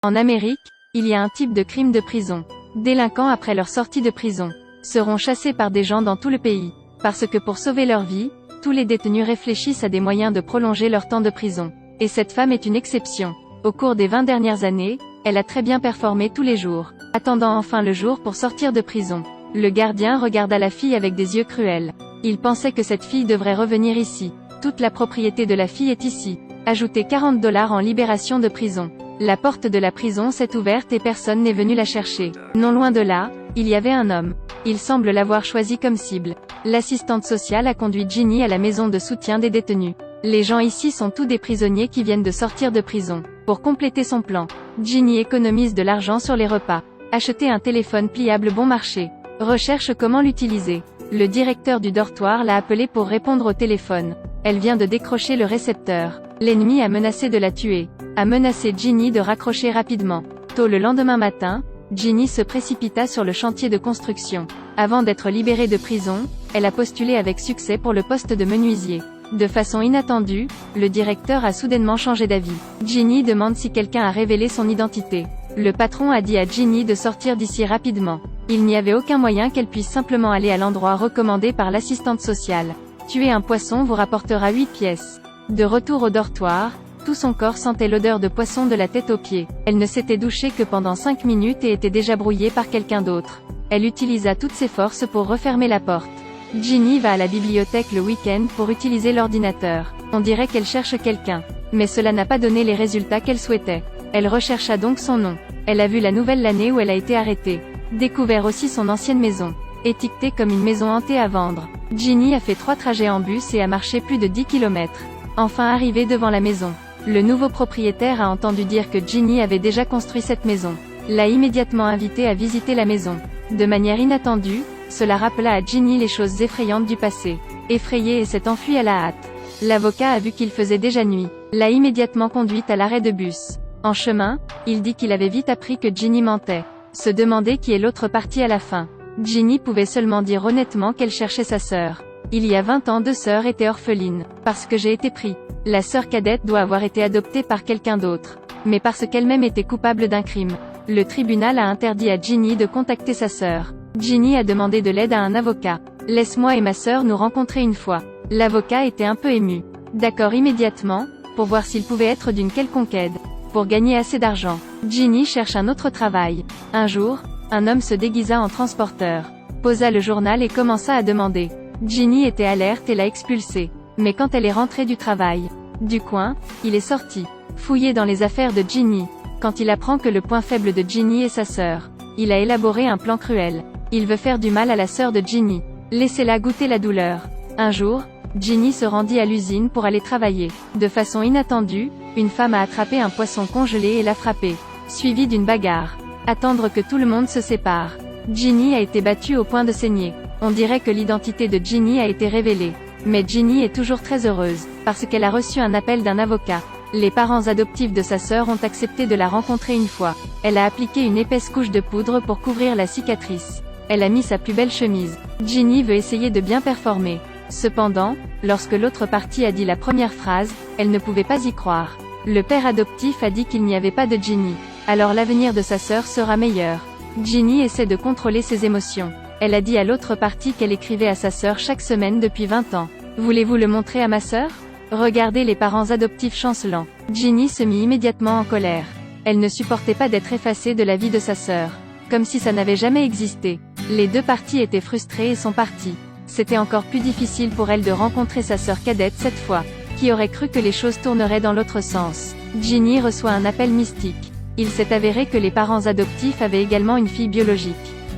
En Amérique, il y a un type de crime de prison. Délinquants après leur sortie de prison seront chassés par des gens dans tout le pays. Parce que pour sauver leur vie, tous les détenus réfléchissent à des moyens de prolonger leur temps de prison. Et cette femme est une exception. Au cours des 20 dernières années, elle a très bien performé tous les jours. Attendant enfin le jour pour sortir de prison, le gardien regarda la fille avec des yeux cruels. Il pensait que cette fille devrait revenir ici. Toute la propriété de la fille est ici. Ajoutez $40 en libération de prison. La porte de la prison s'est ouverte et personne n'est venu la chercher. Non loin de là, il y avait un homme. Il semble l'avoir choisi comme cible. L'assistante sociale a conduit Ginny à la maison de soutien des détenus. Les gens ici sont tous des prisonniers qui viennent de sortir de prison. Pour compléter son plan, Ginny économise de l'argent sur les repas. Acheter un téléphone pliable bon marché. Recherche comment l'utiliser. Le directeur du dortoir l'a appelé pour répondre au téléphone. Elle vient de décrocher le récepteur. L'ennemi a menacé de la tuer. A menacé Ginny de raccrocher rapidement. Tôt le lendemain matin, Ginny se précipita sur le chantier de construction. Avant d'être libérée de prison, elle a postulé avec succès pour le poste de menuisier. De façon inattendue, le directeur a soudainement changé d'avis. Ginny demande si quelqu'un a révélé son identité. Le patron a dit à Ginny de sortir d'ici rapidement. Il n'y avait aucun moyen qu'elle puisse simplement aller à l'endroit recommandé par l'assistante sociale. Tuer un poisson vous rapportera 8 pièces. De retour au dortoir, tout son corps sentait l'odeur de poisson de la tête aux pieds. Elle ne s'était douchée que pendant 5 minutes et était déjà brouillée par quelqu'un d'autre. Elle utilisa toutes ses forces pour refermer la porte. Ginny va à la bibliothèque le week-end pour utiliser l'ordinateur. On dirait qu'elle cherche quelqu'un. Mais cela n'a pas donné les résultats qu'elle souhaitait. Elle rechercha donc son nom. Elle a vu la nouvelle l'année où elle a été arrêtée. Découvert aussi son ancienne maison. Étiquetée comme une maison hantée à vendre. Ginny a fait 3 trajets en bus et a marché plus de 10 km. Enfin arrivée devant la maison. Le nouveau propriétaire a entendu dire que Ginny avait déjà construit cette maison. L'a immédiatement invitée à visiter la maison. De manière inattendue, cela rappela à Ginny les choses effrayantes du passé. Effrayée et s'est enfuie à la hâte. L'avocat a vu qu'il faisait déjà nuit. L'a immédiatement conduite à l'arrêt de bus. En chemin, il dit qu'il avait vite appris que Ginny mentait. Se demander qui est l'autre partie à la fin. Ginny pouvait seulement dire honnêtement qu'elle cherchait sa sœur. Il y a 20 ans 2 sœurs étaient orphelines. Parce que j'ai été pris. La sœur cadette doit avoir été adoptée par quelqu'un d'autre. Mais parce qu'elle-même était coupable d'un crime. Le tribunal a interdit à Ginny de contacter sa sœur. Ginny a demandé de l'aide à un avocat. Laisse-moi et ma sœur nous rencontrer une fois. L'avocat était un peu ému. D'accord immédiatement, pour voir s'il pouvait être d'une quelconque aide. Pour gagner assez d'argent, Ginny cherche un autre travail. Un jour, un homme se déguisa en transporteur. Posa le journal et commença à demander. Ginny était alerte et l'a expulsé. Mais quand elle est rentrée du travail, du coin, il est sorti. Fouillé dans les affaires de Ginny. Quand il apprend que le point faible de Ginny est sa sœur, il a élaboré un plan cruel. Il veut faire du mal à la sœur de Ginny. Laissez-la goûter la douleur. Un jour, Ginny se rendit à l'usine pour aller travailler. De façon inattendue, une femme a attrapé un poisson congelé et l'a frappé. Suivi d'une bagarre. Attendre que tout le monde se sépare. Ginny a été battue au point de saigner. On dirait que l'identité de Ginny a été révélée. Mais Ginny est toujours très heureuse, parce qu'elle a reçu un appel d'un avocat. Les parents adoptifs de sa sœur ont accepté de la rencontrer une fois. Elle a appliqué une épaisse couche de poudre pour couvrir la cicatrice. Elle a mis sa plus belle chemise. Ginny veut essayer de bien performer. Cependant, lorsque l'autre partie a dit la première phrase, elle ne pouvait pas y croire. Le père adoptif a dit qu'il n'y avait pas de Ginny. Alors l'avenir de sa sœur sera meilleur. Ginny essaie de contrôler ses émotions. Elle a dit à l'autre partie qu'elle écrivait à sa sœur chaque semaine depuis 20 ans. Voulez-vous le montrer à ma sœur? Regardez les parents adoptifs chancelants. Ginny se mit immédiatement en colère. Elle ne supportait pas d'être effacée de la vie de sa sœur. Comme si ça n'avait jamais existé. Les deux parties étaient frustrées et sont parties. C'était encore plus difficile pour elle de rencontrer sa sœur cadette cette fois. Qui aurait cru que les choses tourneraient dans l'autre sens? Ginny reçoit un appel mystique. Il s'est avéré que les parents adoptifs avaient également une fille biologique.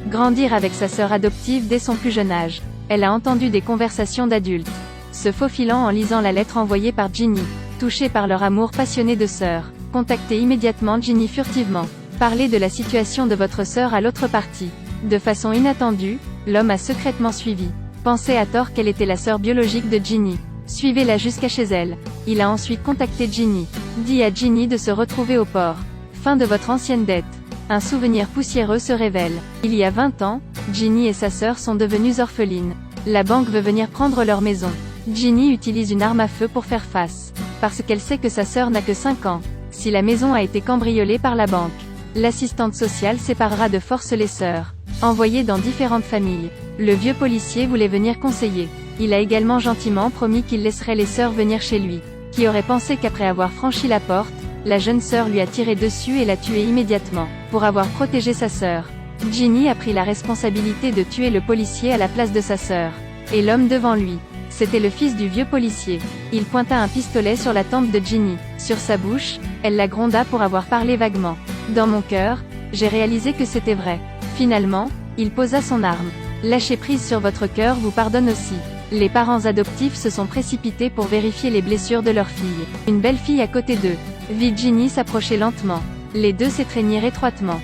Grandir avec sa sœur adoptive dès son plus jeune âge. Elle a entendu des conversations d'adultes. Se faufilant en lisant la lettre envoyée par Ginny. Touchée par leur amour passionné de sœur. Contactez immédiatement Ginny furtivement. Parlez de la situation de votre sœur à l'autre partie. De façon inattendue, l'homme a secrètement suivi. Pensait à tort qu'elle était la sœur biologique de Ginny. Suivez-la jusqu'à chez elle. Il a ensuite contacté Ginny. Dit à Ginny de se retrouver au port. Fin de votre ancienne dette. Un souvenir poussiéreux se révèle. Il y a 20 ans, Ginny et sa sœur sont devenues orphelines. La banque veut venir prendre leur maison. Ginny utilise une arme à feu pour faire face. Parce qu'elle sait que sa sœur n'a que 5 ans. Si la maison a été cambriolée par la banque, l'assistante sociale séparera de force les sœurs. Envoyées dans différentes familles, le vieux policier voulait venir conseiller. Il a également gentiment promis qu'il laisserait les sœurs venir chez lui. Qui aurait pensé qu'après avoir franchi la porte, la jeune sœur lui a tiré dessus et l'a tué immédiatement, pour avoir protégé sa sœur. Ginny a pris la responsabilité de tuer le policier à la place de sa sœur. Et l'homme devant lui, c'était le fils du vieux policier. Il pointa un pistolet sur la tempe de Ginny. Sur sa bouche, elle la gronda pour avoir parlé vaguement. Dans mon cœur, j'ai réalisé que c'était vrai. Finalement, il posa son arme. Lâchez prise sur votre cœur vous pardonne aussi. Les parents adoptifs se sont précipités pour vérifier les blessures de leur fille. Une belle fille à côté d'eux. Vit Ginny s'approcher lentement. Les deux s'étreignirent étroitement.